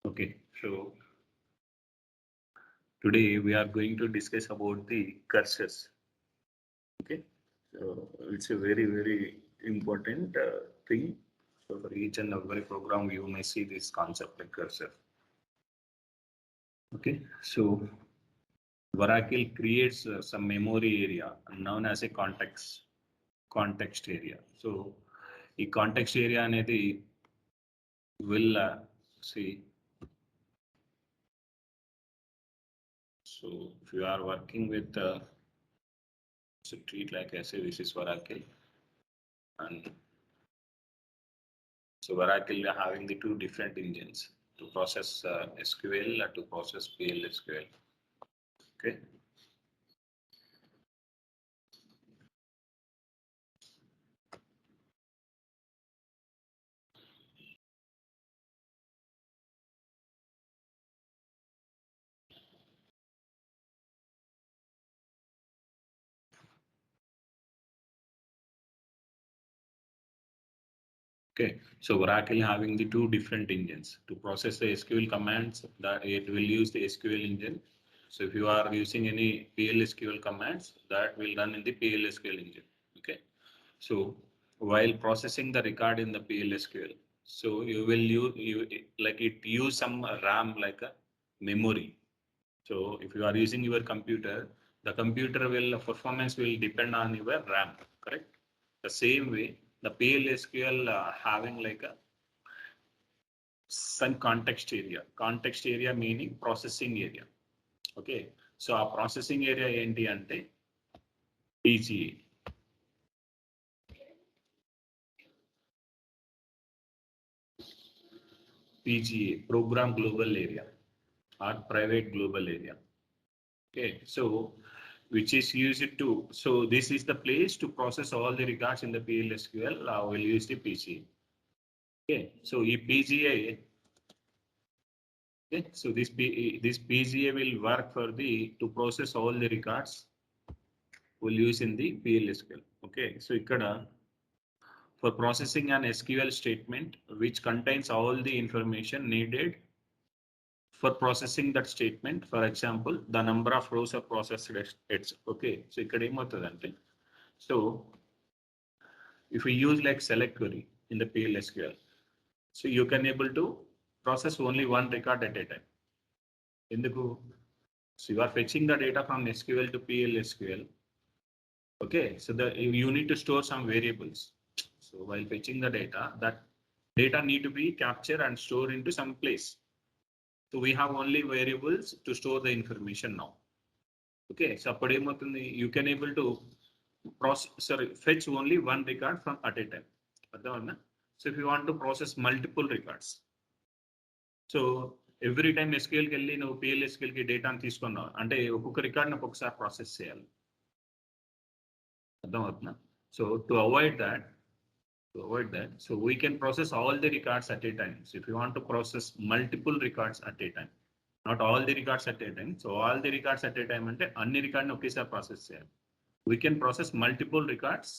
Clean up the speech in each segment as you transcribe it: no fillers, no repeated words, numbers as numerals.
Okay, so today we are going to discuss about the cursors. Okay, so it's a very important thing. So for each and every program, you may see this concept like cursor. Okay, so Oracle creates some memory area known as a context area. So ఈ context area అనేది will see. So if you are working with so treat like I say this is Oracle, and so Oracle are having the two different engines to process SQL or to process PL SQL. Okay. Okay, so Oracle having the two different engines to process the SQL commands, that it will use the SQL engine. So if you are using any PL SQL commands, that will run in the PL SQL engine. Okay, so while processing the record in the PL SQL, so you will use some RAM like a memory. So if you are using your computer, the computer will performance will depend on your RAM, correct? The same way, the PL SQL having like a some context area meaning processing area. Okay, so our processing area enti ante PGA. PGA, program global area or private global area. Okay, so which is used to, so this is the place to process all the records in the PL SQL. We'll use the PGA. Okay, so the PGA. Okay, so this PGA will work for the to process all the records. We'll use in the PL SQL. Okay, so ikkada for processing an SQL statement which contains all the information needed for processing that statement. For example, the number of rows are processed. It's okay. So ikkada em avutadante. So if we use like select query in the PL SQL, so you can able to process only one record at a time. Enduku? So you are fetching the data from SQL to PL SQL. Okay, so you need to store some variables. So while fetching the data, that data need to be captured and stored into some place. So we have only variables to store the information now. Okay, so you can able to fetch only one record from at a time. So if you want to process multiple records, so every time SQL కి వెళ్ళి నువ్వు PL SQL కి డేటాను తీసుకున్నావు అంటే ఒక్కొక్క record ని ఒక్కొక్కసారి ప్రాసెస్ చేయాలి. అర్థమవుతుందా? So to avoid that, so we can process all the records at a time. So if you want to process multiple records at a time, not all the records at a time. So all the records at a time అంటే అన్ని record ని ఒకేసారి process చేయాలి. We can process multiple records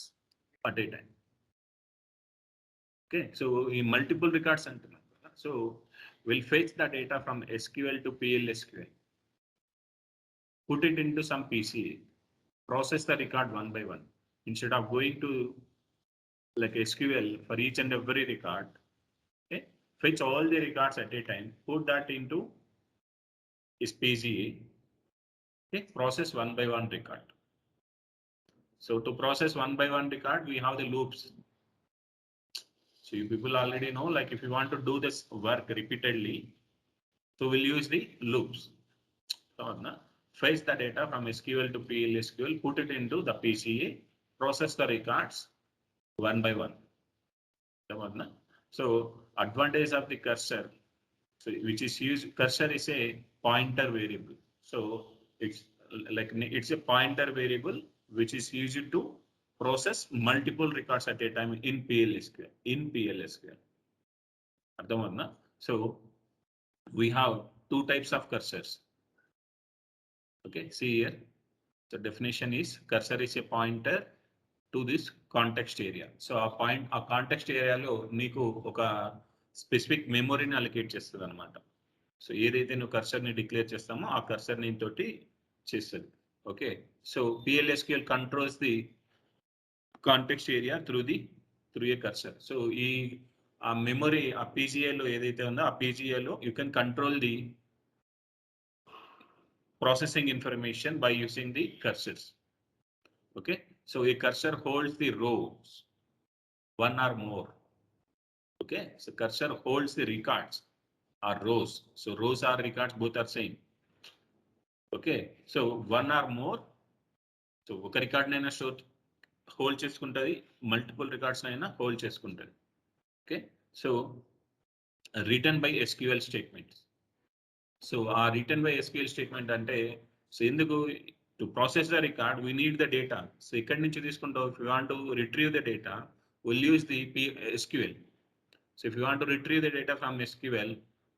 at a time. Okay, so in multiple records అంటున్నాం కదా. So we'll fetch the data from SQL to PL SQL, put it into some PCA, process the record one by one instead of going to like SQL for each and every record. Okay, fetch all the records at a time, put that into is PCA. Okay, process one by one record. So to process one by one record, we have the loops. So you people already know, like if you want to do this work repeatedly, so we'll use the loops. So fetch the data from SQL to PL SQL, put it into the PCA, process the records one by one. So advantage of the cursor, so which is used, cursor is a pointer variable. So it's a pointer variable which is used to process multiple records at a time in PL SQL. So we have two types of cursors. Okay, see here. The definition is cursor is a pointer to this context area. So a context area lo neeku oka specific memory ni allocate chestadi anamata. So ఏదైతే నువ్వు cursor ని declare చేస్తామో ఆ cursor ని తోటి చేస్తుంది. Okay, so PL SQL controls the context area through a cursor. So ఈ ఆ మెమరీ ఆ PGA లో ఏదైతే ఉందో ఆ PGA లో you can control the processing information by using the cursors. Okay, so a cursor holds the rows, one or more. Okay, so cursor holds the records or rows. So rows or records both are same. Okay, so one or more. So ఒక record నైనా hold చేసుకుంటుంది, multiple records అయినా hold చేసుకుంటుంది. Okay, so written by SQL statements. So ఆ written by SQL statement అంటే so ఎందుకు to process the record we need the data. So ఇక్కడి నుంచి తీసుకుంటావు, if you want to retrieve the data will use the SQL. So if you want to retrieve the data from SQL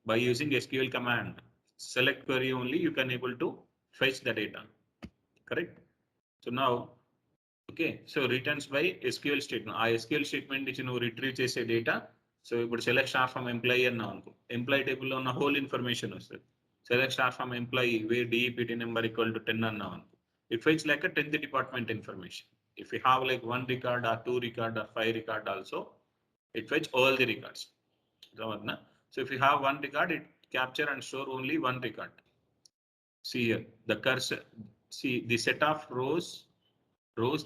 by using SQL command, select query only, you can able to fetch the data. Correct? So now, okay, so returns by SQL statement. ఆ SQL statement which you retrieve చేసే data. So ఇప్పుడు select star from employee అన్నాం అనుకో, employee table లో ఉన్న whole information వస్తుంది. Select star from employee where DEPT number equal to 10 అన్నాం అనుకో, it fetch like a 10th department information. If you have like 1 record or 2 record or 5 record also, it fetch all the records. So if you have one record, it capture and store only one record. See here, the cursor, see the set of rows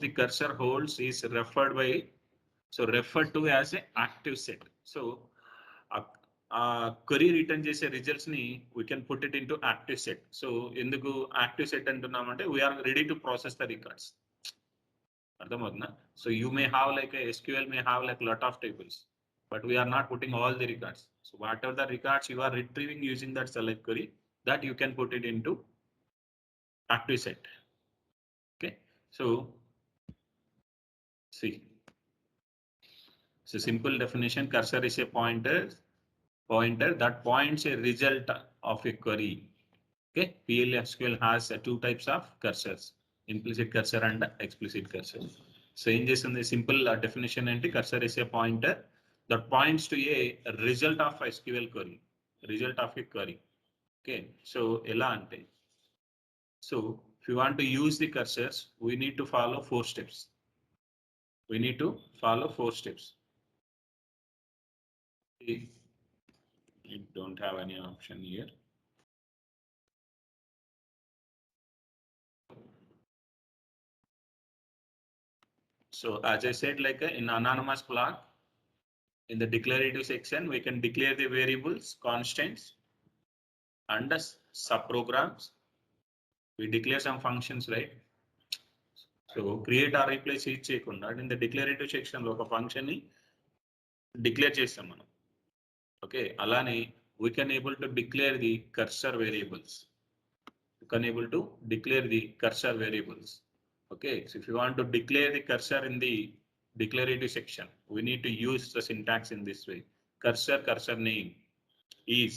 the cursor holds is referred by, so referred to as a active set. So query return చేసే results ni we can put it into active set. So ఎందుకు active set అంటున్నామంటే we are ready to process the records. అర్థమవుతుందా? So you may have like a SQL may have like lot of tables, but we are not putting all the records. So whatever the records you are retrieving using that select query, that you can put it into active set. Okay, so see, so simple definition, cursor is a pointer that points a result of a query. Okay, PL SQL has two types of cursors, implicit cursor and explicit cursor. So in this simple definition and cursor is a pointer that points to a result of SQL query, result of a query. Okay, so ela ante, so if you want to use the cursors, we need to follow 4 steps. We need to follow 4 steps. You don't have any option here. So as I said, like in anonymous block, in the declarative section, we can declare the variables, constants, and the subprograms. We declare some functions, right? So create or replace each చేయకుండా in the declarative section లో ఒక function ని declare చేస్తాం మనం. Okay, అలానే we can able to declare the cursor variables. You can able to declare the cursor variables. Okay, so if you want to declare the cursor in the declarative section, we need to use the syntax in this way. Cursor name is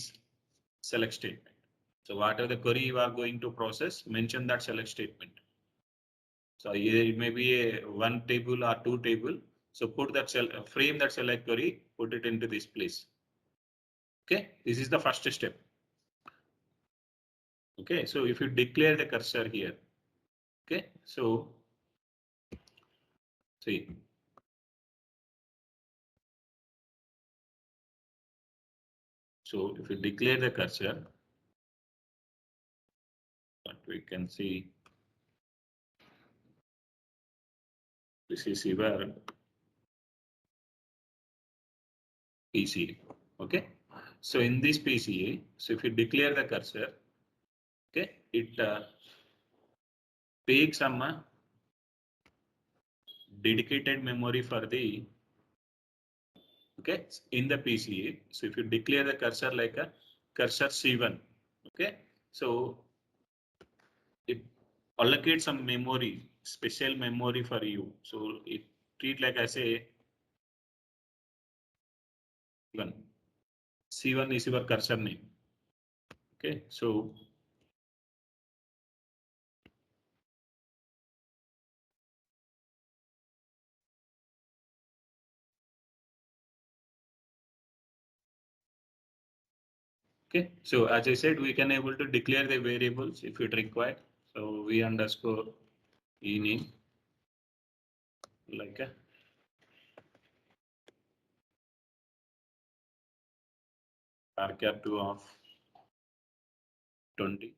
select statement. So whatever the query you are going to process, mention that select statement. So it may be a 1 table or 2 table. So put that frame that select query, put it into this place. Okay, this is the first step. Okay, so if you declare the cursor here, okay, so see, so if you declare the cursor, what we can see, this is your PCA. Okay, so in this PCA, so if you declare the cursor, okay, it takes some dedicated memory for the, okay, in the PCA. So if you declare the cursor like a cursor C1, okay, so it allocates some memory, special memory for you. So it treat like I say C1 is your cursor name. Okay, so Okay, so as I said, we can able to declare the variables if it required. So v underscore e name like a varchar 2 of 20.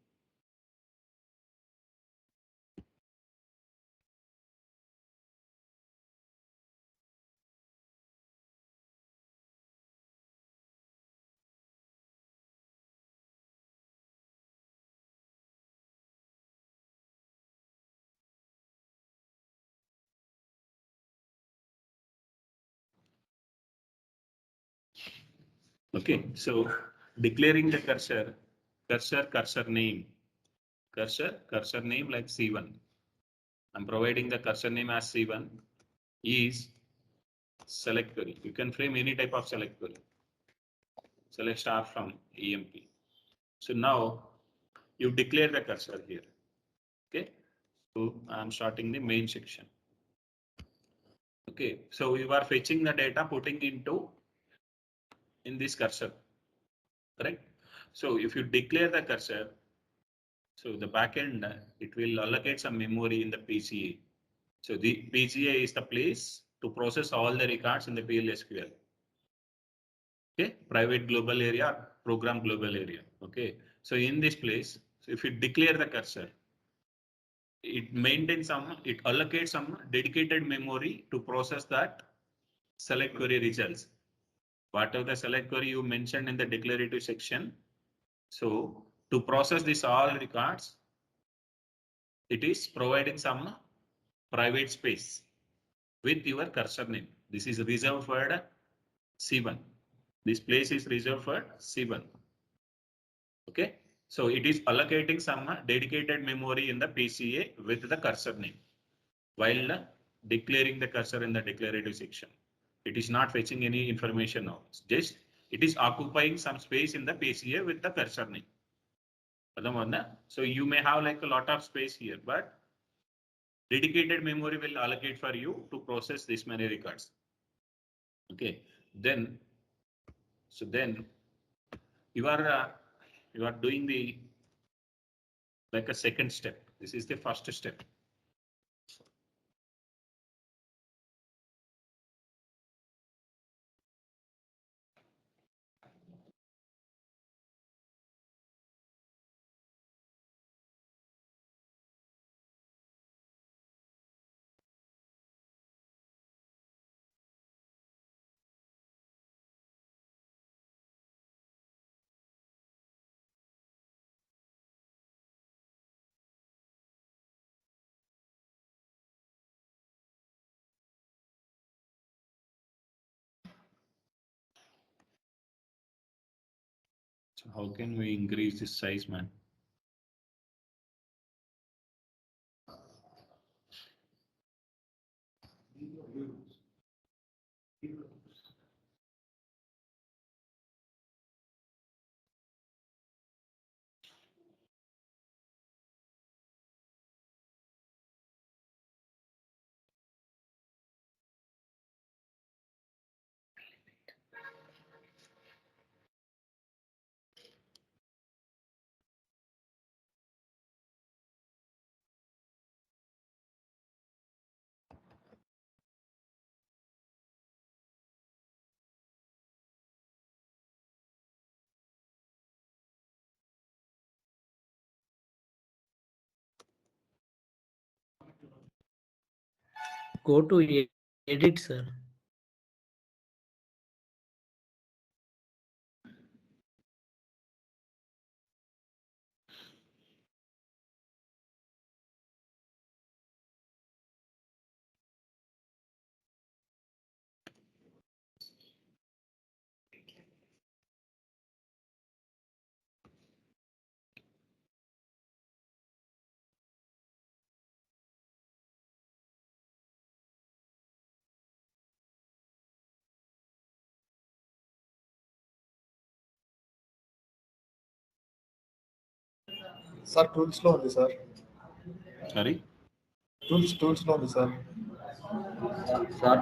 Okay, so declaring the cursor name, cursor name like C1. I'm providing the cursor name as C1 is select query. You can frame any type of select query. Select star from EMP. So now you declare the cursor here. Okay, so I'm starting the main section. Okay, so you are fetching the data, putting into in this cursor, correct? So if you declare the cursor, so the backend it will allocate some memory in the PCA. So the PCA is the place to process all the records in the PL SQL. Okay, private global area, program global area. Okay, so in this place, so if you declare the cursor, it maintains some, it allocates some dedicated memory to process that select query results. Whatever the select query you mentioned in the declarative section. So to process this all records, it is providing some private space with your cursor name. This is reserved for C1. This place is reserved for C1. Okay. So it is allocating some dedicated memory in the PCA with the cursor name while declaring the cursor in the declarative section. It is not fetching any information now. It's just it is occupying some space in the PCA with the cursor name. So you may have like a lot of space here, but dedicated memory will allocate for you to process this many records. Okay, then you are doing the like a second step. This is the first step. So how can we increase this size, man? Go to edit, sir. Sir టూల్స్లో ఉంది sir. Sorry. టూల్స్లో ఉంది sir. Sir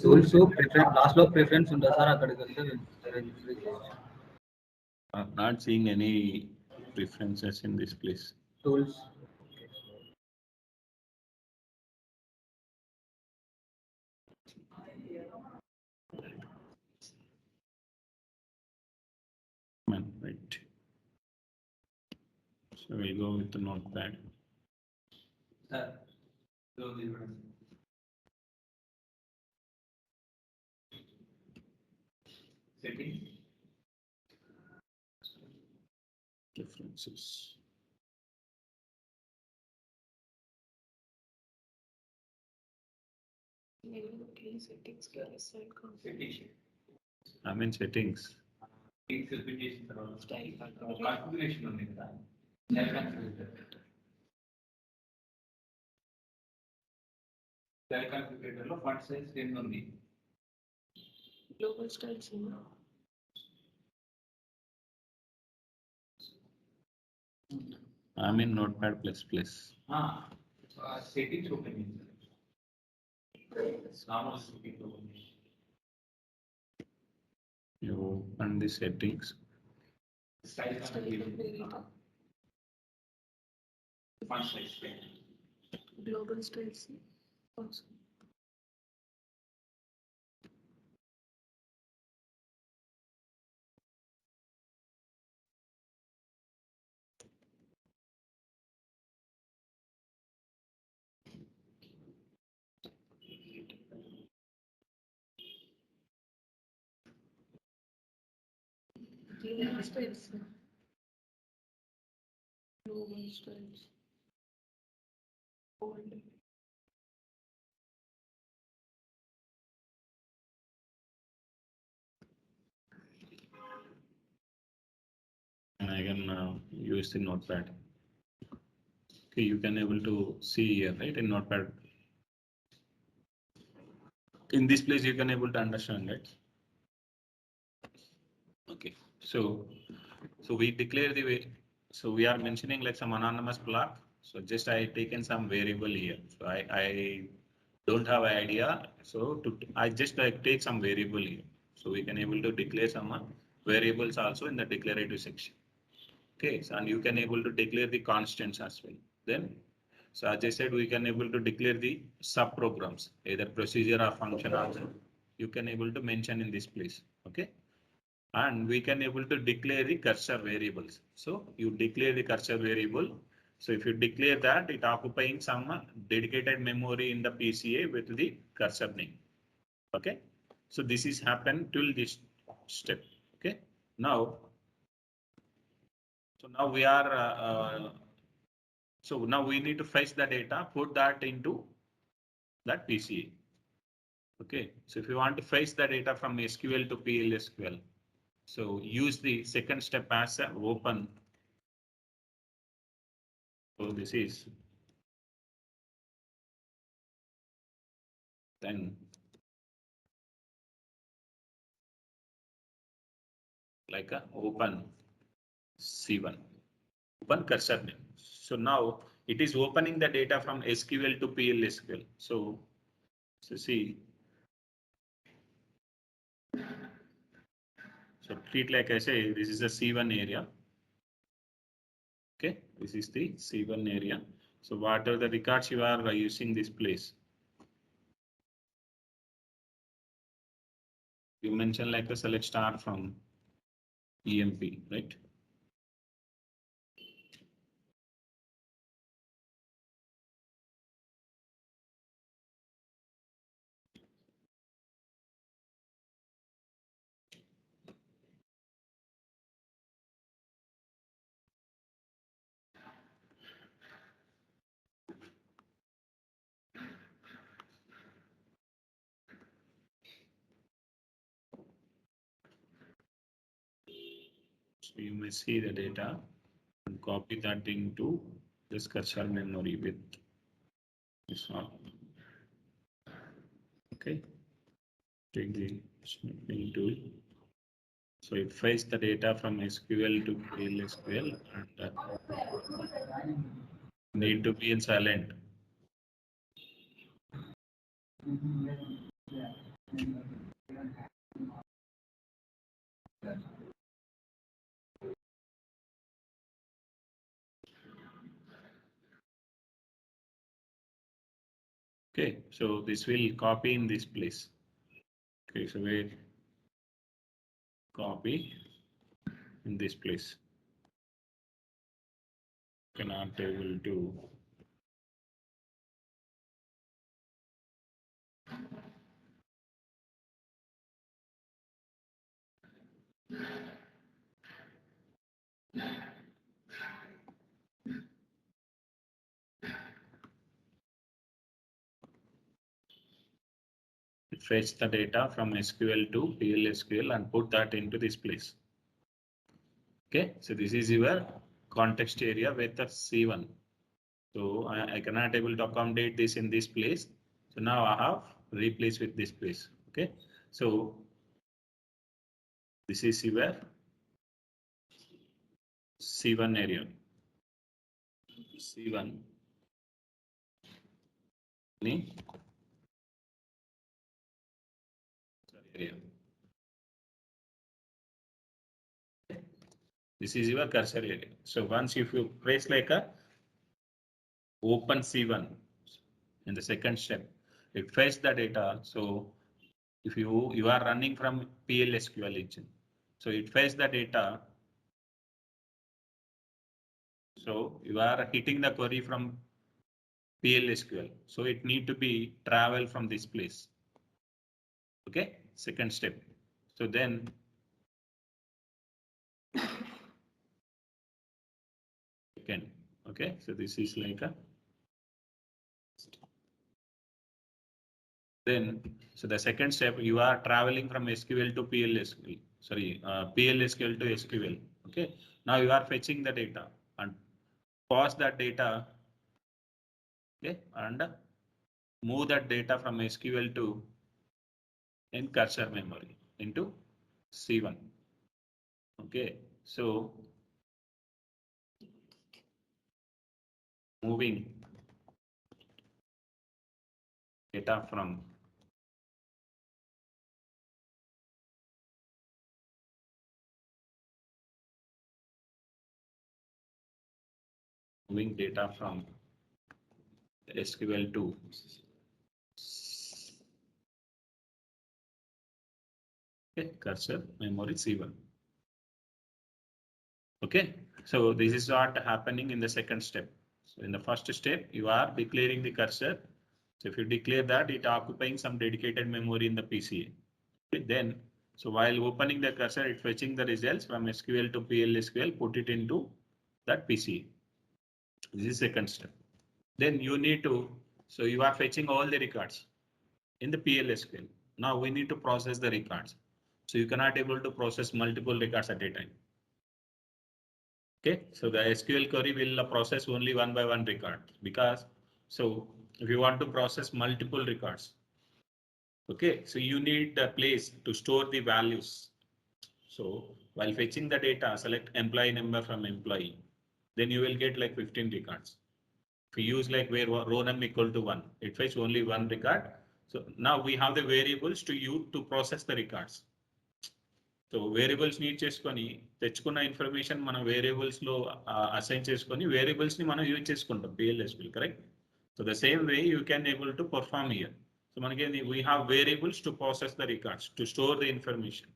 టూల్స్ preference last లో preference ఉందా sir, అక్కడికి వెళ్తే I'm not seeing any preferences in this place. Tools. Right. So we go with the notepad. Setting. Differences. Setting. I'm in settings. Configuration ఉంది కదా. Style configurator లో font size 10 ఉంది. Global styles. I'm in notepad plus plus. Settings open చేయండి. Normal settings open చేయండి. You open the settings. Style configurator. Font size 10. Global styles. Also. Global styles. Global styles. Old. And I can use the notepad. Okay, you can able to see here, right, in notepad. In this place, you can able to understand, right? Okay, so we declare the way. So we are mentioning like some anonymous block. So just I taken some variable here. So I don't have an idea. So I just like take some variable here. So we can able to declare some variables also in the declarative section. Okay, so, and you can able to declare the constants as well. Then, so as I said, we can able to declare the sub programs, either procedure or function also. You can able to mention in this place. Okay, and we can able to declare the cursor variables. So you declare the cursor variable. So if you declare that, it occupying some dedicated memory in the PCA with the cursor name. Okay, so this is happened till this step. Okay, now. So now we are, so now we need to fetch the data, put that into that PCA. Okay, so if you want to fetch the data from SQL to PL SQL, so use the second step as a open. So this is then like a open C1, open cursor name. So now it is opening the data from SQL to PL SQL. So see. So treat like I say, this is a C1 area. Okay, this is the C1 area. So what are the records you are using this place? You mentioned like a select star from EMP, right? So you may see the data and copy that into this cursor memory with this one. Okay, take the snipping tool. So it fetches the data from SQL to PL SQL and need to be in silent. Okay, so this will copy in this place. Okay, so we copy in this place. Cannot able to fetch the data from SQL to PL SQL and put that into this place. Okay, so this is your context area with the C1. So I cannot able to accommodate this in this place. So now I have replaced with this place. Okay, so this is your C1 area. C1 area. This is your cursor area. So once if you press like a open C1 in the second step, it fetches the data. So if you are running from PL SQL engine, so it fetches the data. So you are hitting the query from PL SQL. So it need to be travel from this place. Okay, second step. So then second. Okay, so this is like a then. So the second step, you are traveling from SQL to PL SQL. Sorry, PL SQL to SQL. Okay, now you are fetching the data and pass that data. Okay, and move that data from SQL to in cursor memory into C1. Okay, so moving data from SQL to okay, cursor memory C1. Okay, so this is what happening in the second step. So in the first step, you are declaring the cursor. So if you declare that, it occupying some dedicated memory in the PCA. Okay, then, so while opening the cursor, it fetching the results from SQL to PL SQL, put it into that PCA. This is second step. Then you need to, so you are fetching all the records in the PL SQL. Now we need to process the records. So you cannot able to process multiple records at a time. Okay, so the SQL query will process only one by one record because so if you want to process multiple records, okay, so you need a place to store the values. So while fetching the data, select employee number from employee, then you will get like 15 records. If you use like where row num equal to 1, it fetch only one record. So now we have the variables to use to process the records. So variables ని చేసుకొని తెచ్చుకున్న information మనం variables లో assign చేసుకొని variables ని మనం use చేసుకుంటాం PLSQL correct. So the same way you can able to perform here. So మనకి we have variables to process the records to store the information.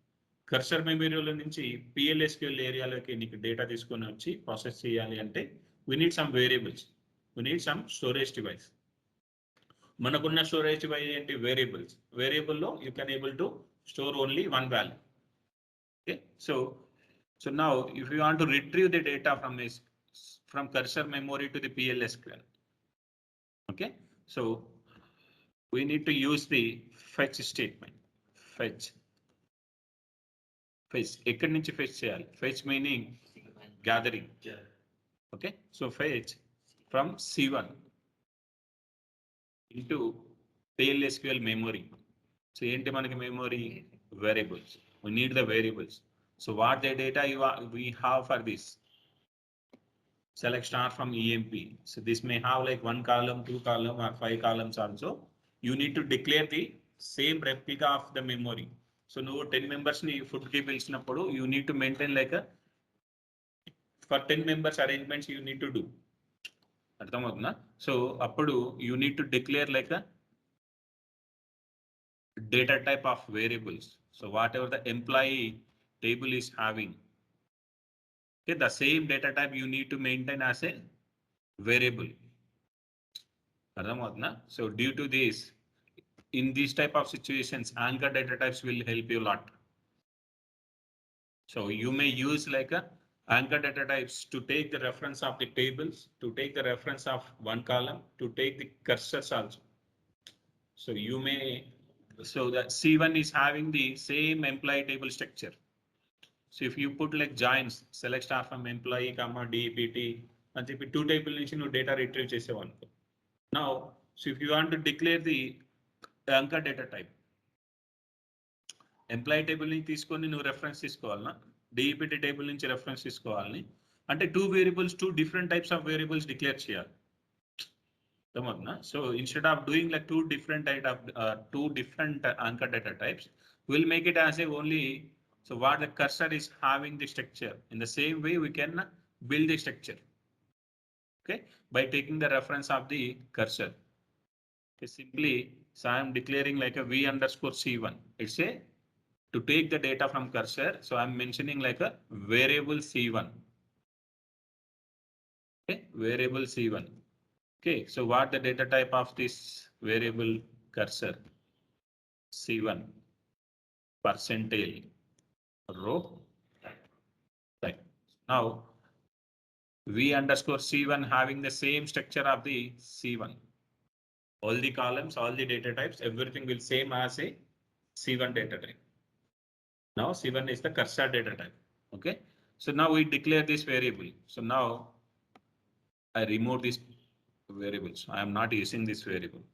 Cursor మెమరీలో నుంచి PLSQL ఏరియాలోకి నీకు డేటా తీసుకొని వచ్చి ప్రాసెస్ చేయాలి అంటే we need some variables, we need some storage device. మనకున్న storage device ఏంటి? వేరియబుల్స్. వేరియబుల్లో you can able to store only one value. Okay, so now if you want to retrieve the data from cursor memory to the PL SQL, okay, so we need to use the fetch statement. Fetch. ఎక్కడి నుంచి fetch చేయాలి? Fetch meaning gathering. Okay, so fetch from C1 into PL SQL memory. So ఏంటి మనకి memory? Variables. We need the variables. So what the data we have for this? Select star from EMP. So this may have like 1 column, 2 column or 5 columns also. You need to declare the same replica of the memory. So no 10 members ni food tables nappudu you need to maintain like a for 10 members arrangements you need to do. అర్థమవుతుందా? So appudu you need to declare like a data type of variables. So whatever the employee table is having, okay, the same data type you need to maintain as a variable. So due to this, in these type of situations, anchor data types will help you a lot. So you may use like a anchor data types to take the reference of the tables, to take the reference of one column, to take the cursors also. So you may, so that C1 is having the same employee table structure. So if you put like joins, select star from employee, comma, DPT, and if two table నుంచి data retrieve చేసేవాళ్ళు. Now, so if you want to declare the anchor data type, employee table నుంచి తీసుకొని నువ్వు reference తీసుకోవాలన్నా, DEPT table నుంచి reference తీసుకోవాలని అంటే two variables, two different types of variables declare చేయాలి. అర్థమవుతుందా? So instead of doing like two different anchor data types, we'll make it as a only, so what the cursor is having the structure. In the same way, we can build the structure, okay, by taking the reference of the cursor. Okay, simply, so I am declaring like a v underscore c1. It's a to take the data from cursor. So I'm mentioning like a variable c1. Okay, variable c1. Okay, so what the data type of this variable cursor? C1 percentile row type. Now v underscore c1 having the same structure of the c1. All the columns, all the data types, everything will same as a c1 data type. Now C1 is the cursor data type. Okay, so now we declare this variable. So now I remove this variable. So I am not using this variable.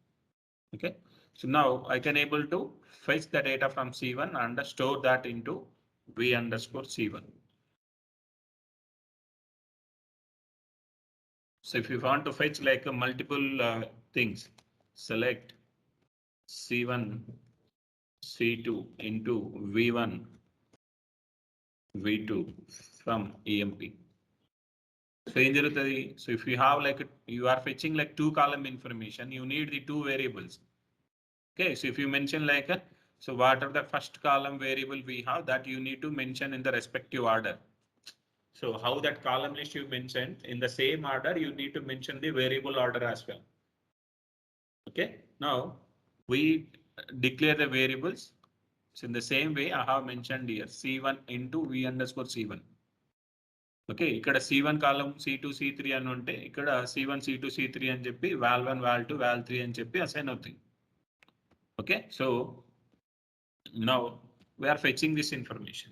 Okay, so now I can able to fetch the data from C1 and store that into v underscore C1. So if you want to fetch like a multiple things, select C1, C2 into V1, V2 from EMP. So if you have like you are fetching like two column information, you need the two variables. Okay, so if you mention like a, so what are the first column variable we have, that you need to mention in the respective order. So how that column list you mentioned in the same order, you need to mention the variable order as well. Okay, now we declare the variables. So in the same way I have mentioned here C1 into v underscore C1. Okay, ఇక్కడ C1 కాలం C2 C3 అని ఉంటే ఇక్కడ C1 C2 C3 అని చెప్పి val1 val2 val3 అని చెప్పి assign అవుతాయి. Okay, so now we are fetching this information.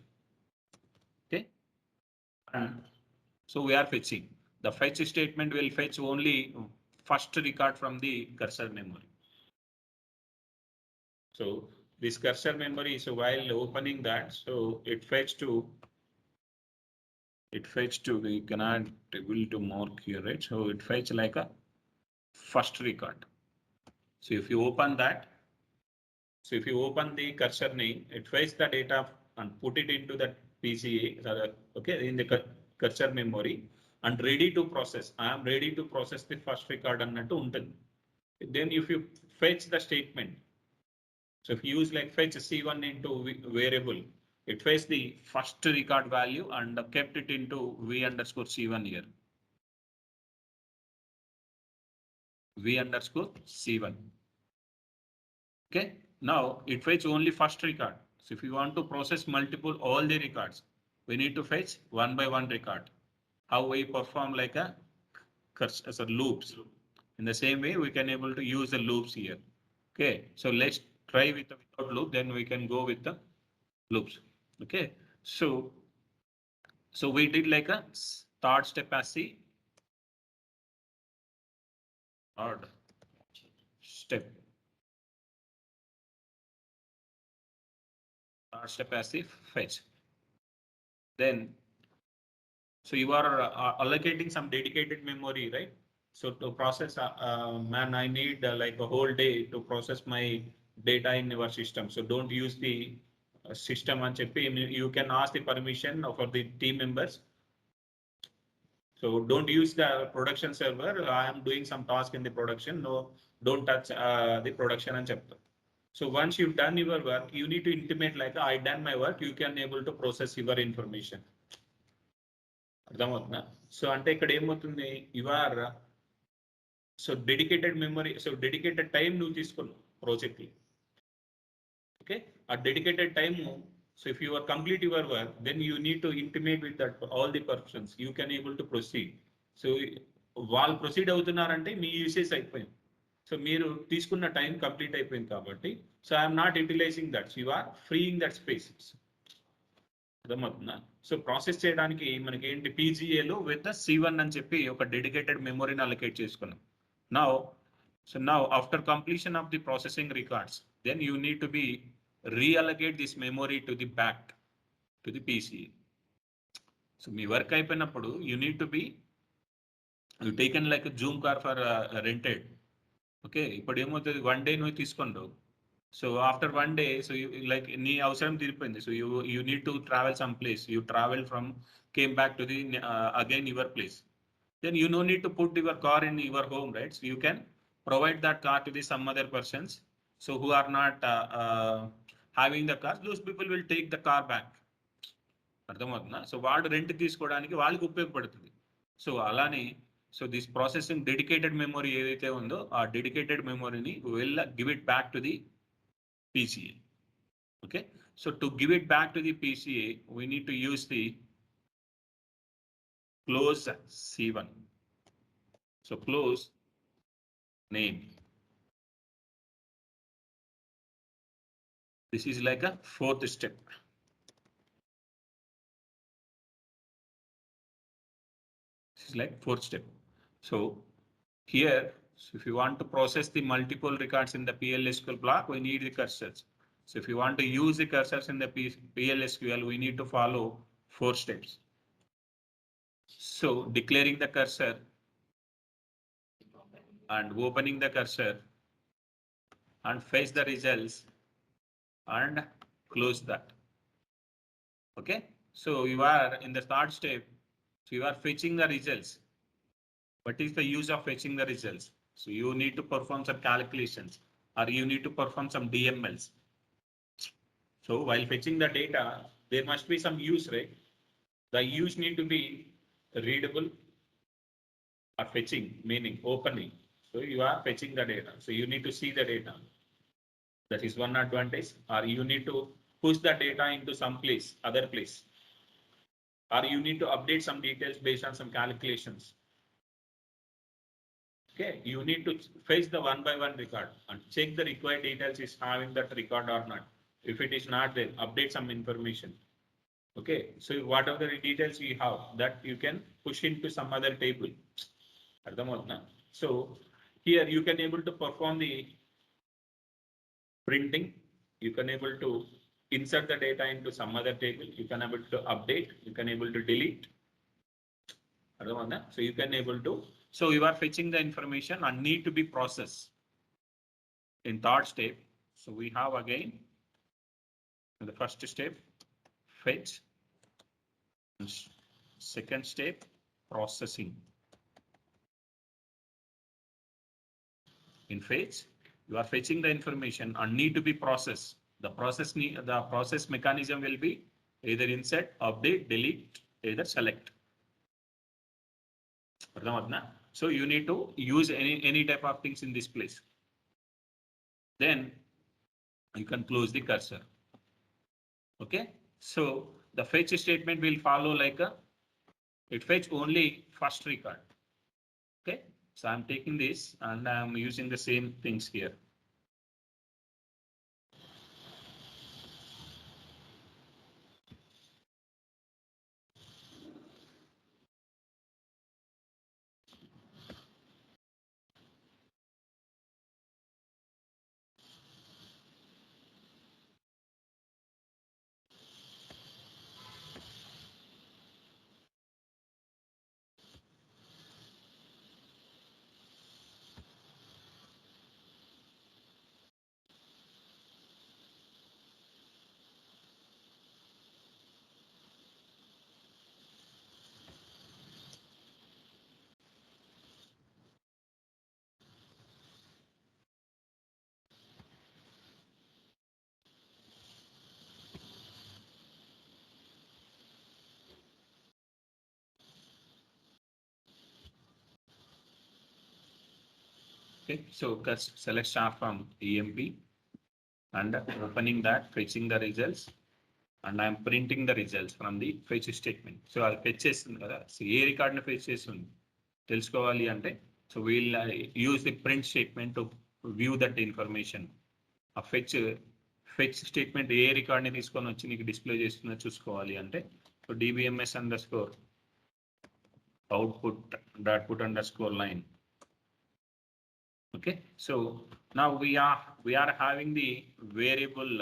Okay, so we are fetching, the fetch statement will fetch only first record from the cursor memory. So this cursor memory, so while opening that, so it fetched to, we cannot able to mark here, right? So it fetch like a first record. So if you open that, so if you open the cursor name, it fetch the data and put it into that PCA, okay, in the cursor memory and ready to process. I am ready to process the first record annattu untundi. Then if you fetch the statement, so if you use like fetch C1 into variable, it fetch the first record value and kept it into v underscore C1 here. V underscore C1. Okay, now it fetch only first record. So if you want to process multiple all the records, we need to fetch one by one record. How we perform like a cursor as a loops. In the same way, we can able to use the loops here. Okay, so let's try with the without loop, then we can go with the loops. Okay, so we did like a third step as C, third step as the fetch. Then so you are allocating some dedicated memory, right? So to process, man, I need like a whole day to process my data in your system. So don't use the system and you can ask the permission for the team members. So don't use the production server. I am doing some task in the production. No, don't touch the production and chapter. So once you've done your work, you need to intimate like I done my work. You can able to process your information. అర్థమవుతుందా? So అంటే ఇక్కడ ఏమవుతుంది your so dedicated memory so dedicated time నువ్వు తీసుకున్నావు project కి. Okay ఆ dedicated time so if you are complete your work then you need to intimate with that all the persons you can able to proceed. So వాళ్ళు proceed అవుతున్నారంటే మీ usage అయిపోయింది. So మీరు తీసుకున్న టైం కంప్లీట్ అయిపోయింది కాబట్టి so I'm not utilising that you are freeing that space. అర్థమవుతుందా? So process చేయడానికి మనకి ఏంటి పీజీఏలో విత్ C1 అని చెప్పి ఒక డెడికేటెడ్ మెమొరీని అలొకేట్ చేసుకున్నాం. Now after completion of the processing records, then you need to be reallocate this memory to the back to the PCA. So me work అయిపోయినప్పుడు you need to be you taken like a Zoom car for rented. Okay ఇప్పుడు ఏమవుతుంది 1 day నువ్వు తీసుకుంటావు. So after 1 day so like నీ అవసరం తీరిపోయింది. So you need to travel some place. You travel from came back to the again your place. Then you no need to put your car in your home, right? So you can provide that car to the some other persons. So who are not having the car, those people will take the car back. అర్థమవుతుందా? So వాడు rent తీసుకోవడానికి వాళ్ళకి ఉపయోగపడుతుంది. So అలానే so this processing dedicated memory ఏదైతే ఉందో ఆ dedicated మెమొరీని will give it back to the PCA. Okay, so to give it back to the PCA, we need to use the close C1. So close name. This is like a fourth step. This is like fourth step. So here, so if you want to process the multiple records in the PL SQL block, we need the cursors. So if you want to use the cursors in the PL SQL, we need to follow 4 steps. So declaring the cursor and opening the cursor and fetch the results and close that. Okay, so you are in the third step. So you are fetching the results. What is the use of fetching the results? So you need to perform some calculations or you need to perform some DMLs. So while fetching the data, there must be some use, right? The use need to be readable or fetching, meaning opening. So you are fetching the data. So you need to see the data. That is one advantage. Or you need to push the data into some place, other place. Or you need to update some details based on some calculations. Okay, you need to fetch the one by one record and check the required details is having that record or not. If it is not there, update some information. Okay, so whatever the details you have, that you can push into some other table. So here you can able to perform the printing. You can able to insert the data into some other table. You can able to update. You can able to delete. So you can able to. So you are fetching the information and need to be processed in third step. So we have again the first step fetch. Second step processing. In fetch, you are fetching the information and need to be processed. The process mechanism will be either insert, update, delete, either select. So you need to use any type of things in this place. Then you can close the cursor. Okay, so the fetch statement will follow like it fetch only first record. Okay, so I'm taking this and I'm using the same things here. Okay, so select star from EMP and opening that, fetching the results, and I'm printing the results from the fetch statement. So I'll fetch చేస్తుంది కదా, so ఏ రికార్డ్ని fetch చేస్తుంది తెలుసుకోవాలి అంటే, so we'll use the print statement to view that information. ఆ fetch statement ఏ రికార్డ్ని తీసుకొని వచ్చి నీకు డిస్ప్లే చేస్తుందో చూసుకోవాలి అంటే, so dbms underscore output dot put underscore line. Okay, so now we are having the variable.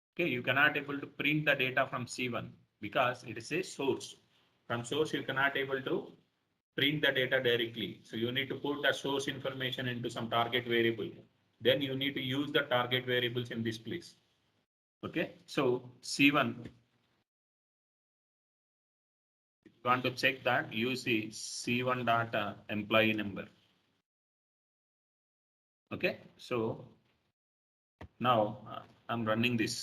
Okay, you cannot able to print the data from C1 because it is a source. From source you cannot able to print the data directly. So you need to put the source information into some target variable. Then you need to use the target variables in this place. Okay, so C1, if you want to check that, use the C1 data employee number. Okay, so now I'm running this.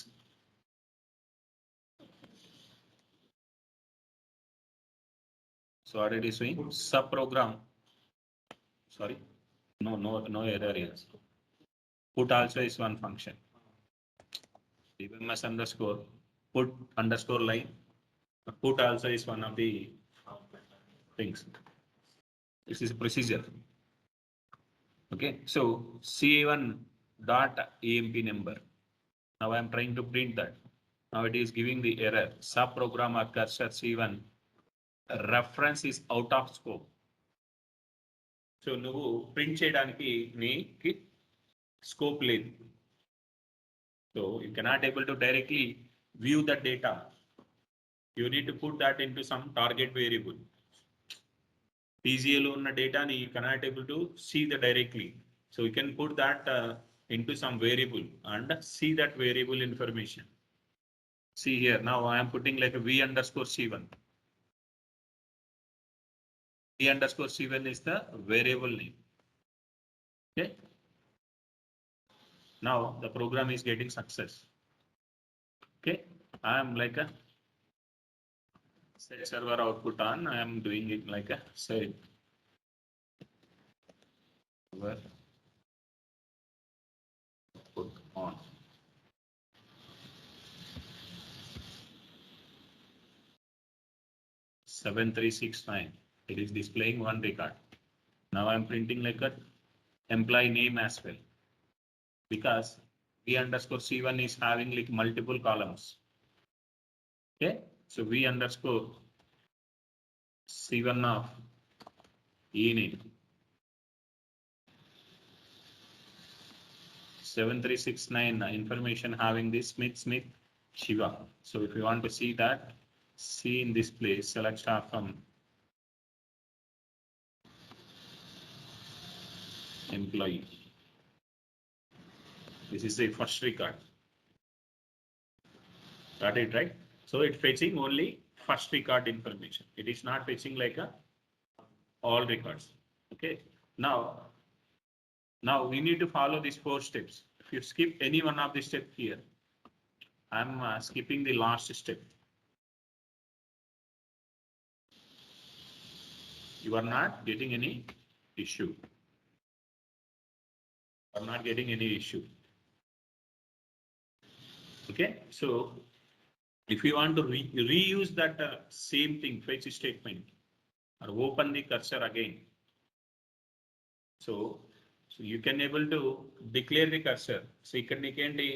So what it is doing? Subprogram. Sorry, no error here. Put also is one function. dbms underscore put underscore line. Put also is one of the things. This is a procedure. Okay, so C1 dot EMP number. Now I am trying to print that. Now it is giving the error. Subprogram or cursor C1 reference is out of scope. So నువ్వు print చేయడానికి నీకు scope లేదు. So you cannot able to directly view the data. You need to put that into some target variable. PGA లో ఉన్న డేటాని you cannot able to see the directly. So you can put that into some variable and see that variable information. See here, now I am putting like a V underscore C1. V underscore C1 is the variable name. Okay. Now the program is getting success. Okay. I am like a set server output on. I am doing it like a set server output on. Seven 369. It is displaying one record. Now I am printing like a employee name as well, because V underscore C1 is having like multiple columns. Okay, so V underscore C1 of E name 7369 information having this Smith Shiva. So if you want to see that, see in this place, select star from employee. This is the first record. Got it, right? So it's fetching only first record information. It is not fetching like a all records. Okay. Now we need to follow these 4 steps. If you skip any one of the steps here, I'm skipping the last step. You are not getting any issue. I'm not getting any issue. Okay, so if you want to reuse that same thing, fetch statement, or open the cursor again, so you can able to declare the cursor. So ఇక్కడ నీకేంటి,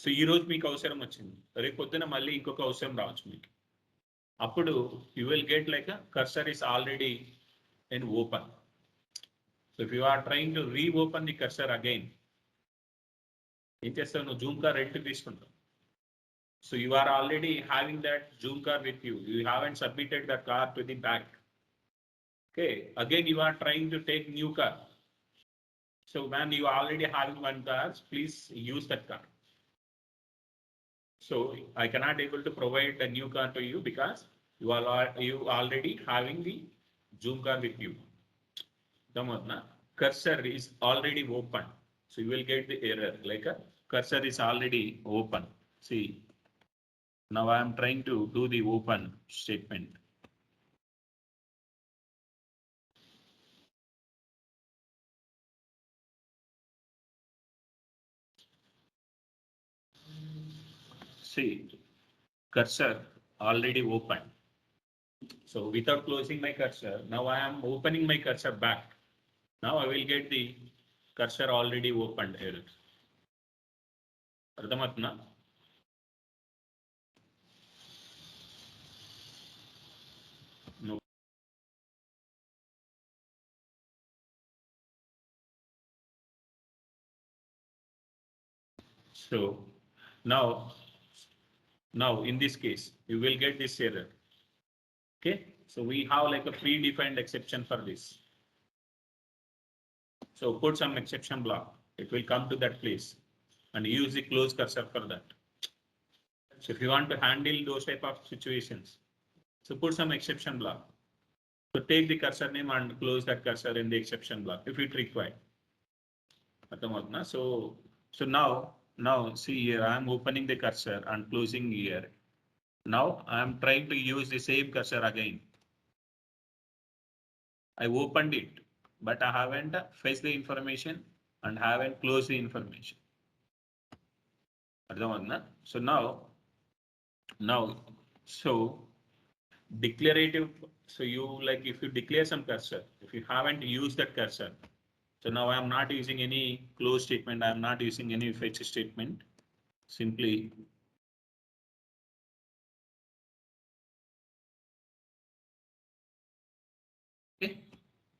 so ఈ రోజు మీకు అవసరం వచ్చింది, రేపు పొద్దున మళ్ళీ ఇంకొక అవసరం రావచ్చు మీకు. అప్పుడు you will get like a cursor is already in open. So if you are trying to reopen the cursor again, ఏం చేస్తావు, నువ్వు జూమ్ కార్ రెంట్ తీసుకుంటావు. So you are already having that Zoom car with you. You haven't submitted the car to the bank. Okay, again you are trying to take new car. So when you are already having one car, please use that car. So I cannot able to provide a new car to you because you already having the Zoom car with you. The cursor is already open. So you will get the error like a cursor is already open. See, now I am trying to do the open statement. see cursor already open. So without closing my cursor, now I am opening my cursor back. Now I will get the cursor already opened error. అర్థమవుతుందా? No. So now in this case you will get this error. Okay, so we have like a predefined exception for this. So put some exception block, it will come to that place and use the close cursor for that. So if you want to handle those type of situations, so put some exception block. So take the cursor name and close that cursor in the exception block if it required. So now see here, I am opening the cursor and closing here. Now I am trying to use the same cursor again. I opened it, but I haven't fetched the information and haven't closed the information. So so declarative. So you like if you declare some cursor, if you haven't used that cursor, so now I am not using any close statement. I am not using any fetch statement. Simply okay.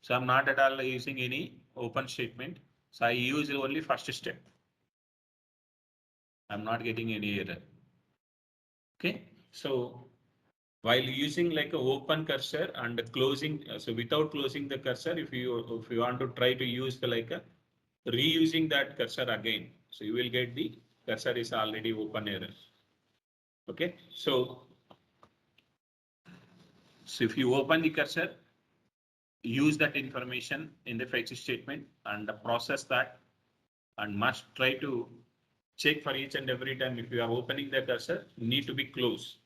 So I'm not at all using any open statement. So I use only first step. I'm not getting any error. Okay. So while using like a open cursor and closing, so without closing the cursor, if you want to try to use the like a reusing that cursor again, so you will get the cursor is already open error. Okay. So if you open the cursor, use that information in the fetch statement and process that, and must try to check for each and every time if you are opening the cursor, need to be closed.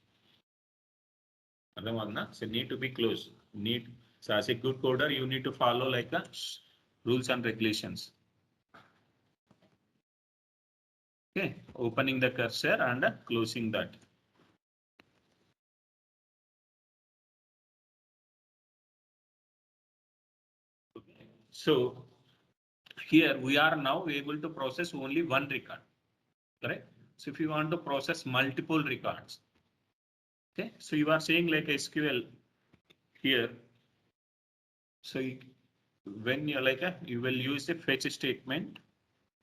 So need to be closed. So as a good coder, you need to follow like the rules and regulations. Okay, opening the cursor and closing that. Okay. So here we are now able to process only one record, correct? So if you want to process multiple records, okay, so you are saying like SQL here. So when you're like you will use the fetch statement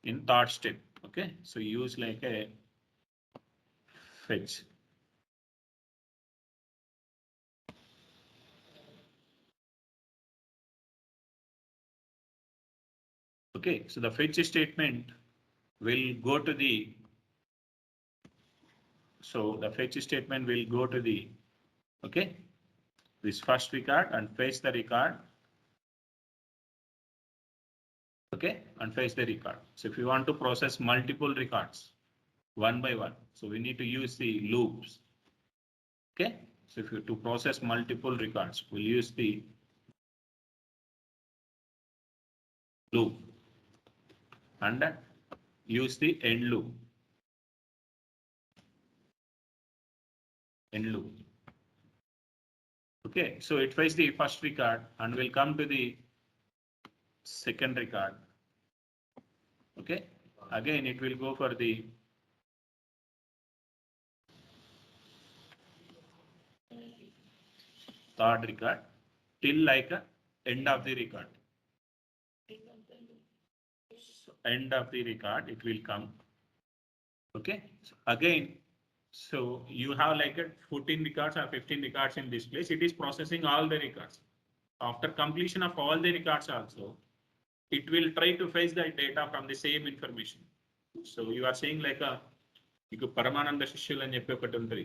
in third step. Okay, so use like a fetch. Okay, so the fetch statement will go to the, so the fetch statement will go to the, okay, this first record and fetch the record. Okay, and fetch the record. So if you want to process multiple records one by one, so we need to use the loops. Okay, so if you to process multiple records, we'll use the loop and use the end loop. Okay, so it fetch the first record and will come to the second record. Okay, again it will go for the third record till like end of the record. So end of the record it will come. Okay, so again, so you have like a 14 records or 15 records in this place. It is processing all the records. After completion of all the records also, it will try to fetch the data from the same information. So you are saying like a మీకు పరమానంద శిష్యులు అని చెప్పి ఒకటి ఉంటుంది,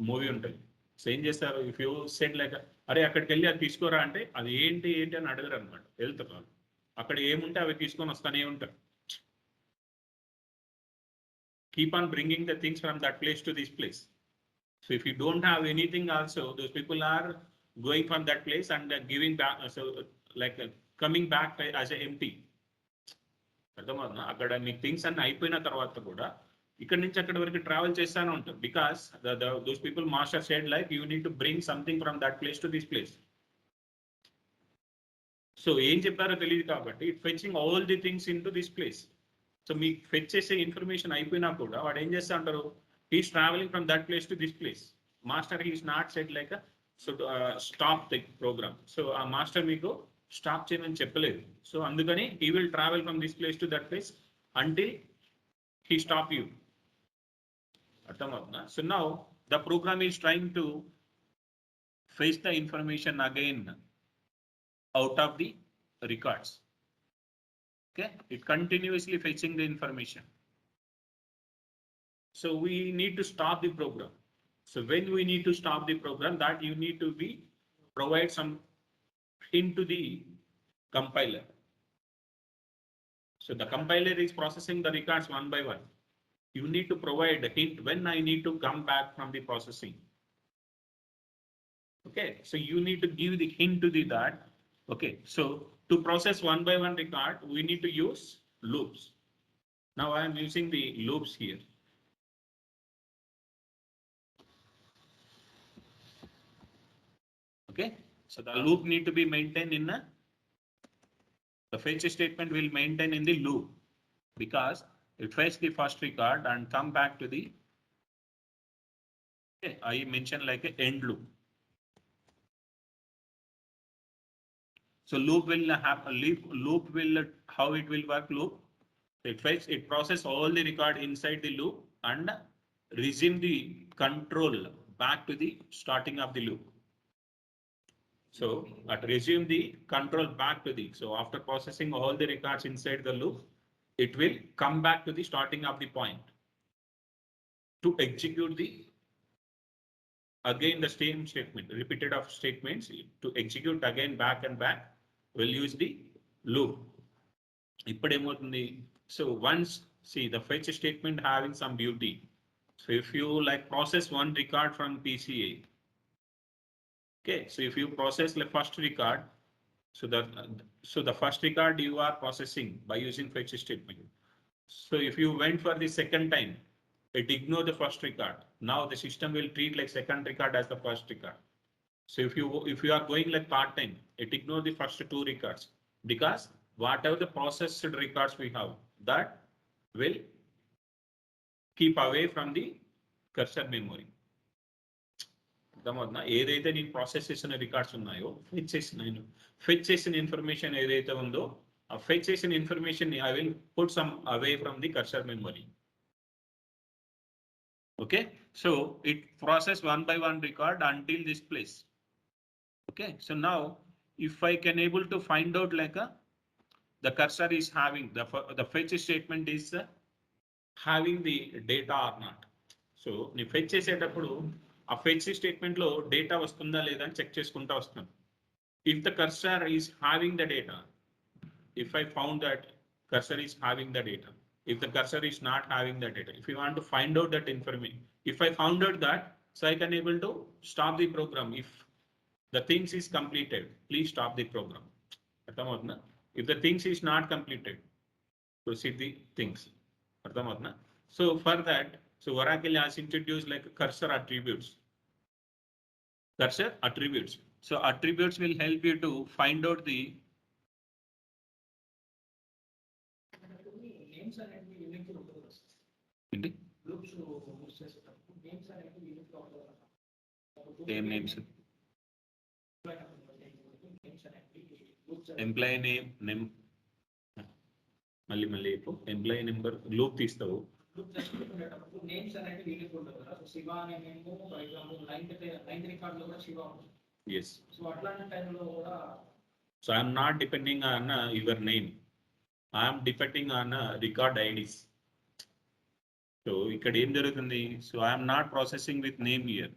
movie ఉంటుంది. So ఏం చేస్తారు, if you said like అరే అక్కడికి వెళ్ళి అది తీసుకోరా అంటే అది ఏంటి అని అడగరు అనమాట. వెళ్తారు వాళ్ళు, అక్కడ ఏముంటే అవి తీసుకొని వస్తానే ఉంటారు. Keep on bringing the things from that place to this place. So if you don't have anything also, those people are going from that place and giving back, so like coming back as a empty. అర్థమవుతుందా? అక్కడ me things అన్ని అయిపోయిన తర్వాత కూడా ఇక్కడ నుంచి అక్కడ వరకు ట్రావెల్ చేస్తానే ఉంటారు because those people master said like you need to bring something from that place to this place. So ఏం చెప్పారో తెలియదు కాబట్టి it fetching all the things in to this place. So మీకు ఫెచ్ చేసే ఇన్ఫర్మేషన్ అయిపోయినా కూడా వాడు ఏం చేస్తా అంటారు, he's travelling from that place to this place. Master he's not set like so stop the program. So ఆ మాస్టర్ మీకు స్టాప్ చేయమని చెప్పలేదు. సో అందుకని he will travel from this place to that place until he stop you. అర్థమవుతుందా? So now the program is trying to fetch the information again out of the records. Okay, it continuously fetching the information. So we need to stop the program. So when we need to stop the program, that you need to be provide some hint to the compiler. So the compiler is processing the records one by one. You need to provide a hint when I need to come back from the processing. Okay, so you need to give the hint to the that. Okay, so to process one by one record, we need to use loops. Now I am using the loops here. Okay, so the loop need to be maintained in the fetch statement will maintain in the loop because it fetch the first record and come back to the, okay, I mentioned like a end loop. So loop will have a loop will, how it will work loop? It process all the record inside the loop and resume the control back to the starting of the loop. So at resume the control back to the, so after processing all the records inside the loop, it will come back to the starting of the point to execute the again the same statement, repeated of statements to execute again back and back. We'll use the loop. So once, see the fetch statement having some beauty. So if you like process one record from PCA, okay, so if you process the first record, so the first record you are processing by using fetch statement. So if you went for the second time, it ignore the first record. Now the system will treat like second record as the first record. So if you are going like part time, it ignore the first two records because whatever the processed records we have, that will keep away from the cursor memory. ఏదైతే నేను process చేసిన records ఉన్నాయో fetch చేసిన information ఏదైతే ఉందో ఆ fetch చేసిన information I will put some away from the cursor memory. Okay, so it process one by one record until this place. Okay, so now if I can able to find out like the cursor is having the fetch statement is having the data or not. So you fetch చేసేటప్పుడు ఆ fetch statement లో data వస్తుందా లేదా అని check చేసుకుంటా వస్తున్నాం. If the cursor is having the data, if I found that cursor is having the data, if the cursor is not having the data, if you want to find out that information, if I found out that, so I can able to stop the program. If the things is completed, please stop the program. If the things is not completed, proceed the things. So for that, so Oracle has introduced like cursor attributes. Cursor attributes. So attributes will help you to find out the names అనేవి unique లో ఉంటుంది. ఏంటి groups use చేసేటప్పుడు names అనేవి unique లో ఉంటుంది. ఏం names? Names అనేవి గ్రూప్స్ ఎంప్లాయీ నేమ్ మళ్ళీ ఎంప్లాయీ నెంబర్ లూప్ తీస్తావు. గ్రూప్ చేసుకునేటప్పుడు నేమ్స్ అనేవి యూనిక్ ఉంటుంది కదా. సో శివ అనే name for example 9th record లో కూడా శివ ఉంటుంది. Yes. సో అట్లాంటి టైంలో కూడా So I am not depending on your name. I am depending on record IDs. So ఇక్కడ ఏం జరుగుతుంది? So I am not processing with name here.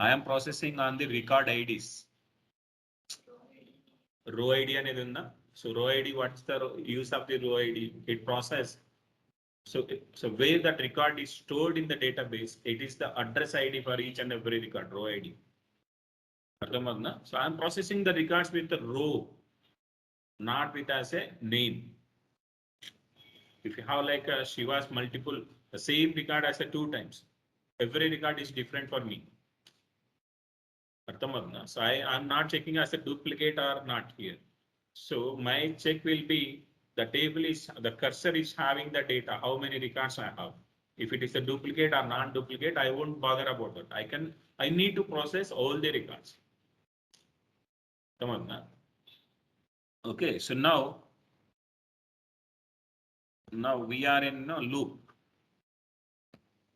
I am processing on the record IDs. Row ID అనేది ఉందా? So row ID, what's the use of the row ID? It process. So where that record is stored in the database, it is the address ID for each and every record, row ID. So I am processing the records with the row, not with as a name. If you have like a Shiva's multiple, the same record as a 2 times, every record is different for me. So I'm not checking as a duplicate or not here. So my check will be the table is the cursor is having the data, how many records I have. If it is a duplicate or non-duplicate, I won't bother about it. I need to process all the records. Come on now. Okay, so now we are in a loop.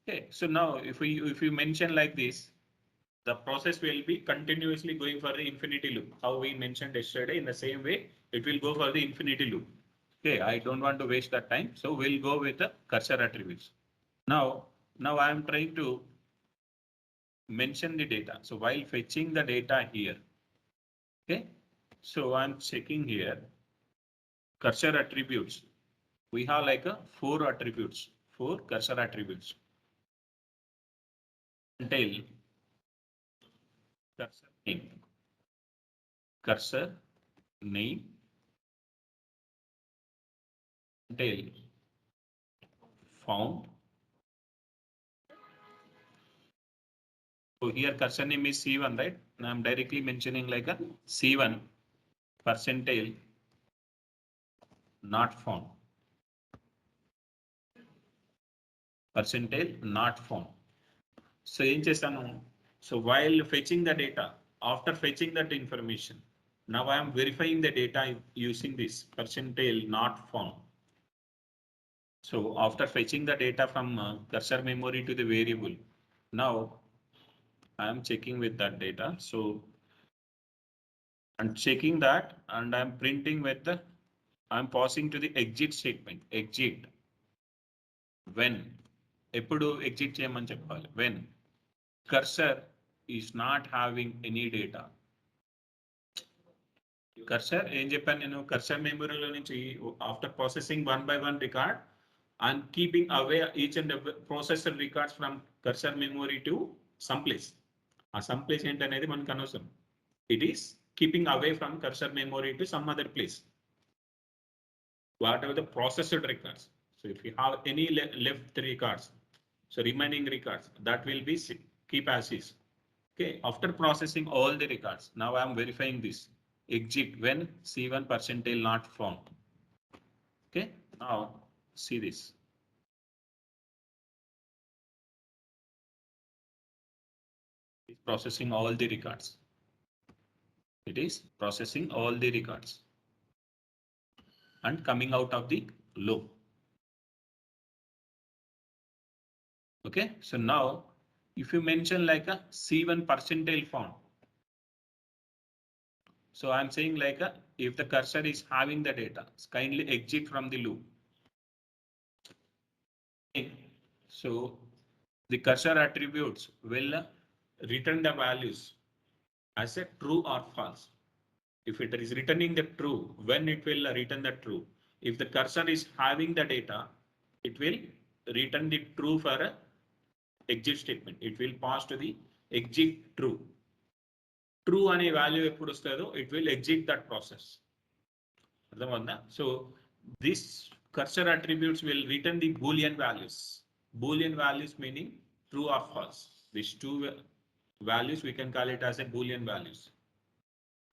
Okay, so now if you mention like this, the process will be continuously going for the infinity loop. How we mentioned yesterday, in the same way, it will go for the infinity loop. Okay, I don't want to waste that time. So we'll go with the cursor attributes. Now I am trying to mention the data. So while fetching the data here, okay, so I'm checking here cursor attributes. We have like a 4 attributes, 4 cursor attributes. Tail, cursor name, tail, found. So here cursor name is C1, right? And I'm directly mentioning like a C1 percentile not found. Percentile not found. So so while fetching the data, after fetching that information, now I am verifying the data using this percentile not found. So after fetching the data from cursor memory to the variable, now I am checking with that data. So I'm checking that and I'm printing with I'm passing to the exit statement. Exit when ఎప్పుడు exit చేయమని చెప్పాలి when cursor is not having any data. Cursor ఏం చెప్పాను నేను cursor మెమరీలో నుంచి after processing 1 by 1 record and keeping away each and every processor records from cursor memory to some place. ఆ some place ఏంటనేది మనకు అనవసరం. It is keeping away from cursor memory to some other place. Whatever the processed records. So if you have any left records, so remaining records, that will be keep as is. Okay, after processing all the records, now I am verifying this. Exit when C1 percentile not found. Okay, now see this. It's processing all the records. It is processing all the records and coming out of the loop. Okay, so now if you mention like a C1 percentile found, so I'm saying like if the cursor is having the data, kindly exit from the loop. Okay. So the cursor attributes will return the values as a true or false. If it is returning the true, when it will return the true. If the cursor is having the data, it will return the true for a exit statement. It will pass to the exit true. True అనే value ఎప్పుడు వస్తుందో it will exit that process. అర్థమవుతుందా? So this cursor attributes will return the Boolean values. Boolean values meaning true or false. These two values we can call it as a Boolean values.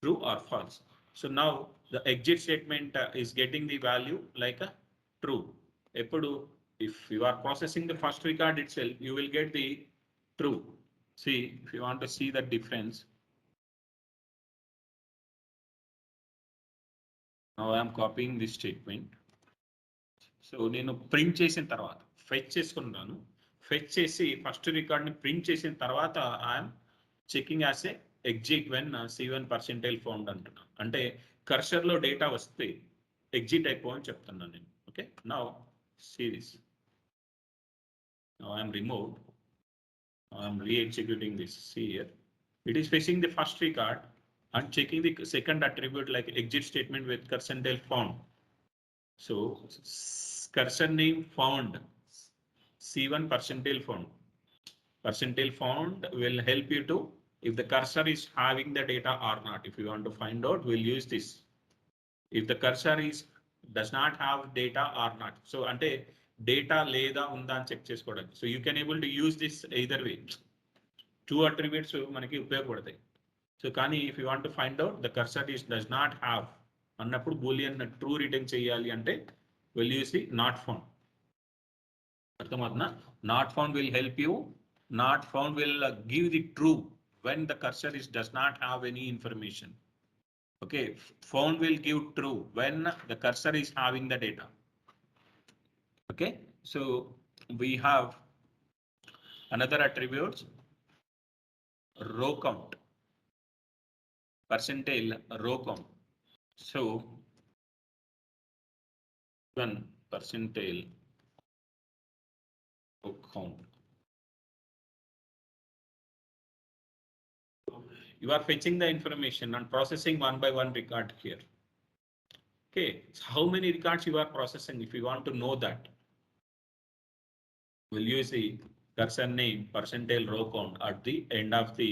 True or false. So now the exit statement is getting the value like a true. ఎప్పుడు if you are processing the first record itself, you will get the true. See, if you want to see the difference. Now I am copying this statement. So నేను print చేసిన తర్వాత fetch చేసుకున్నాను. Fetch చేసి first record ని print చేసిన తర్వాత I'm checking as a exit when C1 percentile found అంటున్నాను. అంటే కర్సర్ లో డేటా వస్తే ఎగ్జిట్ అయిపోవని చెప్తున్నాను నేను. Okay, now see this. Now I am removed. I am re-executing this. See here, it is fetching the first record and checking the second attribute like exit statement with percentile found. So cursor name found, C1 percentile found. Percentile found will help you to if the cursor is having the data or not. If you want to find out, we'll use this. If the cursor is does not have data or not. So ante data లేదా ఉందా అని check చేసుకోవడానికి. So you can able to use this either way. Two attributes మనకి ఉపయోగపడతాయి. So కానీ if you want to find out the cursor is does not have అన్నప్పుడు boolean true return చేయాలి అంటే we'll use the not found. అర్థమవుతుందా? Not found will help you. Not found will give the true when the cursor is does not have any information. Okay, found will give true when the cursor is having the data. Okay, so we have another attribute, row count, percentile row count. So one percentile row count. You are fetching the information and processing one by one record here. Okay, so how many records you are processing? If you want to know that, we'll use the cursor name percentile row count at the end of the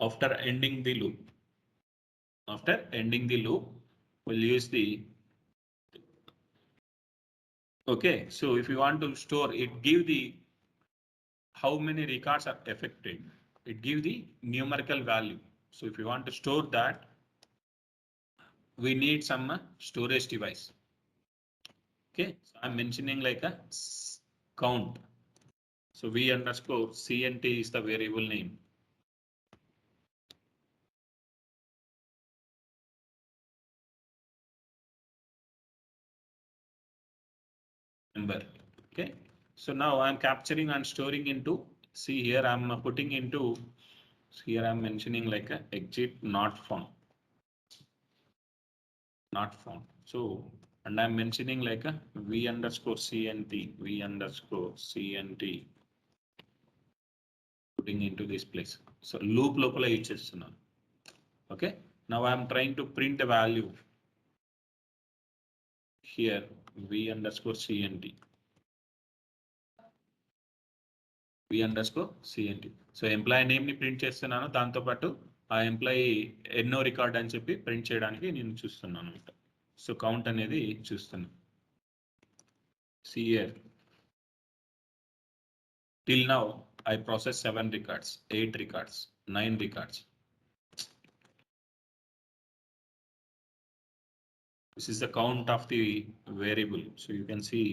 after ending the loop. After ending the loop, we'll use the okay. So if you want to store it, give the how many records are affected. It gives the numerical value. So if you want to store that, we need some storage device. Okay, so I'm mentioning like a count. So v underscore cnt is the variable name. Number. Okay, so now I'm capturing and storing into, see here I'm putting into, here I'm mentioning like a exit not found. Not found. So, and I'm mentioning like a v underscore cnt, v underscore cnt, putting into this place. So loop locally use chestunnanu. Okay, now I'm trying to print a value here, v underscore cnt, v underscore cnt. So employee name ni print చేస్తున్నాను, దాంతో పాటు ఆ employee ఎన్నో record అని చెప్పి print చేయడానికి నేను చూస్తున్నాను అనమాట. సో కౌంట్ అనేది చూస్తున్నాను. See here, till now I process 7 records, 8 records, 9 records. This is the count of the variable. So you can see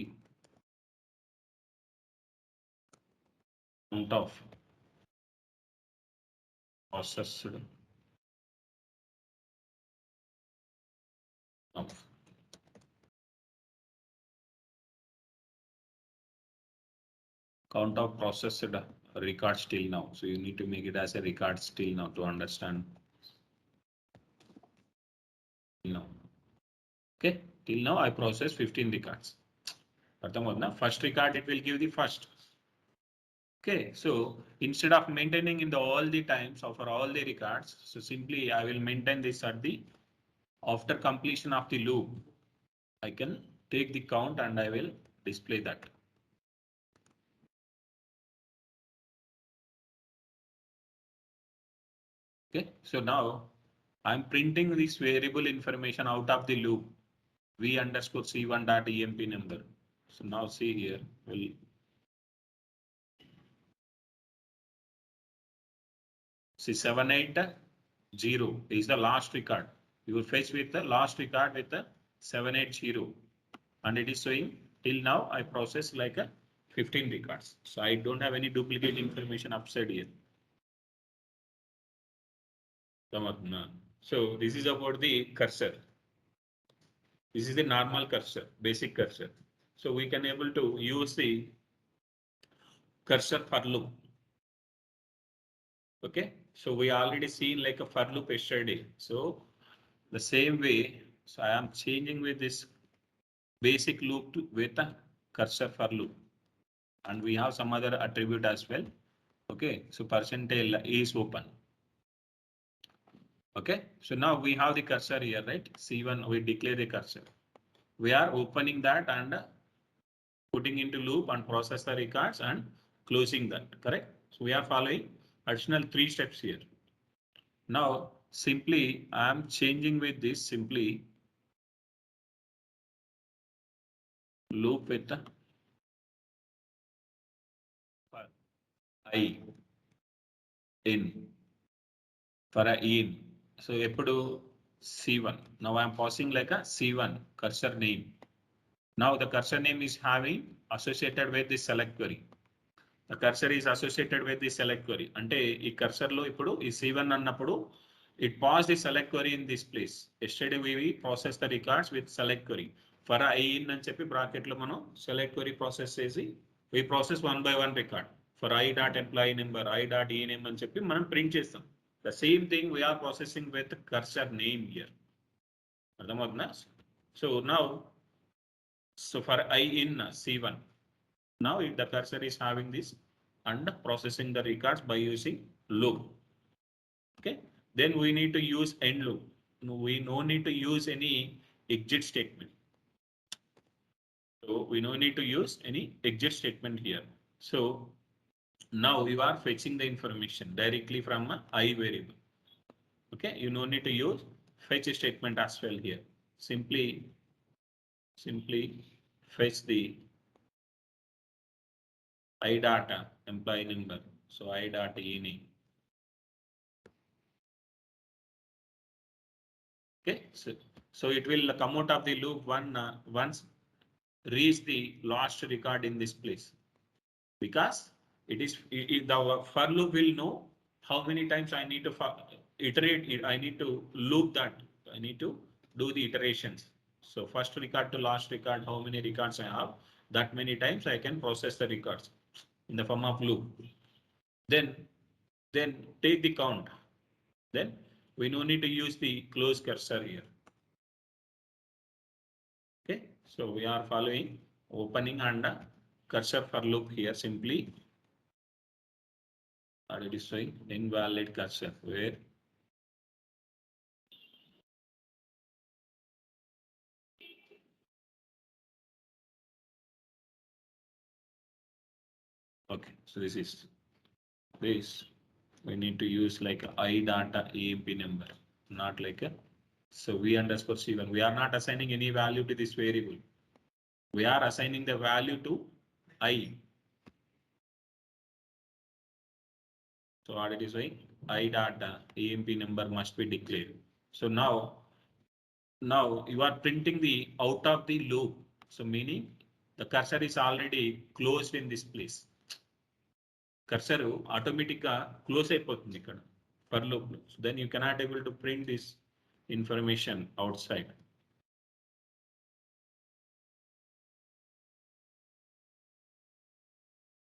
count of processed of count of processed records till now. So you need to make it as a records till now to understand. Till now. Okay, till now I process 15 records. First record it will give the first. Okay, so instead of maintaining in the all the times for all the records, so simply I will maintain this at the after completion of the loop. I can take the count and I will display that. Okay, so now I'm printing this variable information out of the loop, v underscore c1 dot emp number. So now see here, we'll see 780 is the last record. You will fetch with the last record with the 780, and it is showing till now I process like a 15 records. So I don't have any duplicate information upside here. So this is about the cursor. This is the normal cursor, basic cursor. So we can able to use the cursor for loop. Okay, so we already seen like a for loop yesterday. So the same way, so I am changing with this basic loop with a cursor for loop, and we have some other attribute as well. Okay, so percentile is open. Okay, so now we have the cursor here, right? C1, we declare the cursor. We are opening that and putting into loop and process the records and closing that, correct? So we are following additional 3 steps here. Now simply I am changing with this simply loop with the I in for a in. So epudu C1. Now I am passing like a C1 cursor name. Now the cursor name is having associated with the select query. The cursor is associated with the select query. Ante ee cursor lo ippudu ee C1 annappudu it passed the select query in this place. Yesterday we process the records with select query. For I in అని చెప్పి bracket లో మనం select query process చేసి we process one by one record. For I dot employee number, I dot e name అని చెప్పి మనం print చేస్తాం. The same thing we are processing with cursor name here. అర్థమవుతుందా? So now, so for I in C1, now if the cursor is having this and processing the records by using loop. Okay, then we need to use end loop. No, we no need to use any exit statement. So we no need to use any exit statement here. So now you are fetching the information directly from a I variable. Okay, you no need to use fetch statement as well here. Simply fetch the I data employee number. So I data e name. Okay, so it will come out of the loop once reach the last record in this place, because the for loop will know how many times I need to iterate it. I need to loop that. I need to do the iterations. So first record to last record, how many records I have, that many times I can process the records in the form of loop. Then take the count. Then we no need to use the close cursor here. Okay, so we are following opening and cursor for loop here. Simply already showing invalid cursor where okay, so this we need to use like I data AMP number, not like a so v underscore c1. We are not assigning any value to this variable. We are assigning the value to I. So already showing I data AMP number must be declared. So now you are printing the out of the loop. So meaning the cursor is already closed in this place. Cursor automatic close అయిపోతుంది ఇక్కడ for loop. So then you cannot able to print this information outside.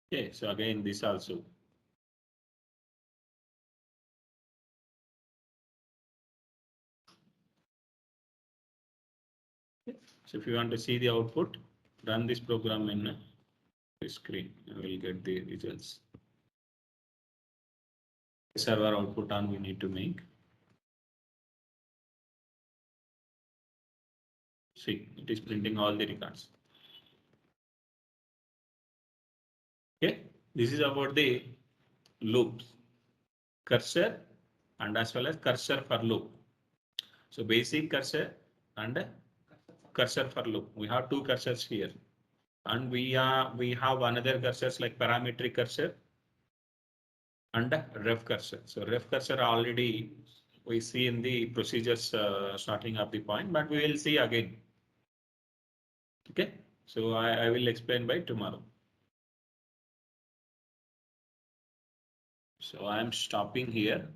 Okay, so again this also. So if you want to see the output, run this program in the screen. You will get the results. Server output on we need to make. See, it is printing all the records. Okay, this is about the loops, cursor and as well as cursor for loop. So basic cursor and cursor for loop. We have two cursors here, and we have another cursors like parametric cursor and ref cursor. So ref cursor already we see in the procedures starting up the point, but we will see again. Okay, so I will explain by tomorrow. So I am stopping here.